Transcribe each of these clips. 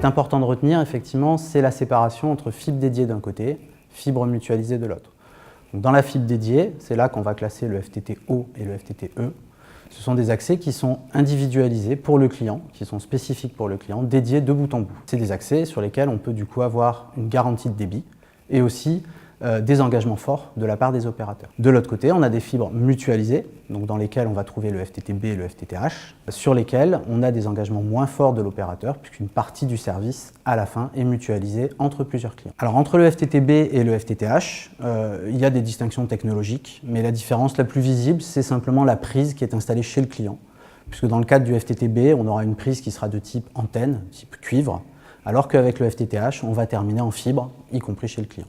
est important de retenir, effectivement, c'est la séparation entre fibre dédiée d'un côté, fibre mutualisée de l'autre. Dans la fibre dédiée, c'est là qu'on va classer le FTTO et le FTTE. Ce sont des accès qui sont individualisés pour le client, qui sont spécifiques pour le client, dédiés de bout en bout. C'est des accès sur lesquels on peut du coup avoir une garantie de débit et aussi des engagements forts de la part des opérateurs. De l'autre côté, on a des fibres mutualisées, donc dans lesquelles on va trouver le FTTB et le FTTH, sur lesquels on a des engagements moins forts de l'opérateur, puisqu'une partie du service, à la fin, est mutualisée entre plusieurs clients. Alors entre le FTTB et le FTTH, il y a des distinctions technologiques, mais la différence la plus visible, c'est simplement la prise qui est installée chez le client, puisque dans le cadre du FTTB, on aura une prise qui sera de type antenne, type cuivre, alors qu'avec le FTTH, on va terminer en fibre, y compris chez le client.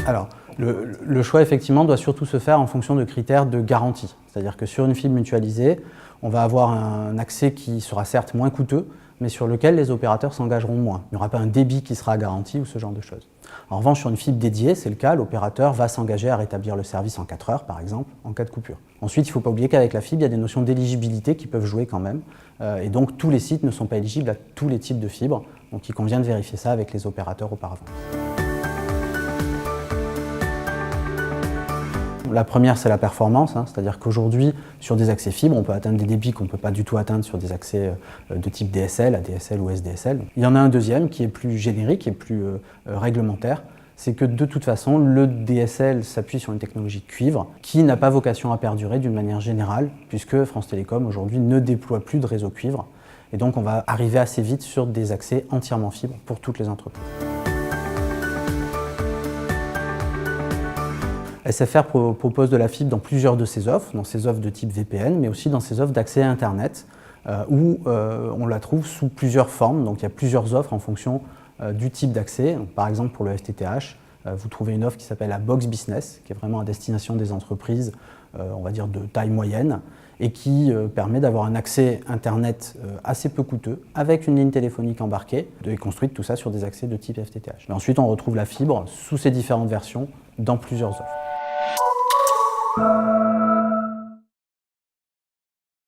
Alors, le choix, effectivement, doit surtout se faire en fonction de critères de garantie. C'est-à-dire que sur une fibre mutualisée, on va avoir un accès qui sera certes moins coûteux, mais sur lequel les opérateurs s'engageront moins. Il n'y aura pas un débit qui sera garanti ou ce genre de choses. En revanche, sur une fibre dédiée, c'est le cas, l'opérateur va s'engager à rétablir le service en 4 heures, par exemple, en cas de coupure. Ensuite, il ne faut pas oublier qu'avec la fibre, il y a des notions d'éligibilité qui peuvent jouer quand même. Et donc, tous les sites ne sont pas éligibles à tous les types de fibres. Donc, il convient de vérifier ça avec les opérateurs auparavant. La première, c'est la performance, c'est-à-dire qu'aujourd'hui, sur des accès fibres, on peut atteindre des débits qu'on ne peut pas du tout atteindre sur des accès de type DSL, ADSL ou SDSL. Il y en a un deuxième qui est plus générique et plus réglementaire, c'est que de toute façon, le DSL s'appuie sur une technologie cuivre qui n'a pas vocation à perdurer d'une manière générale, puisque France Télécom aujourd'hui ne déploie plus de réseau cuivre. Et donc on va arriver assez vite sur des accès entièrement fibres pour toutes les entreprises. SFR propose de la fibre dans plusieurs de ses offres, dans ses offres de type VPN, mais aussi dans ses offres d'accès à Internet, où on la trouve sous plusieurs formes. Donc il y a plusieurs offres en fonction du type d'accès. Par exemple, pour le FTTH, vous trouvez une offre qui s'appelle la Box Business, qui est vraiment à destination des entreprises, on va dire de taille moyenne, et qui permet d'avoir un accès Internet assez peu coûteux, avec une ligne téléphonique embarquée, et construite tout ça sur des accès de type FTTH. Mais ensuite, on retrouve la fibre sous ses différentes versions dans plusieurs offres.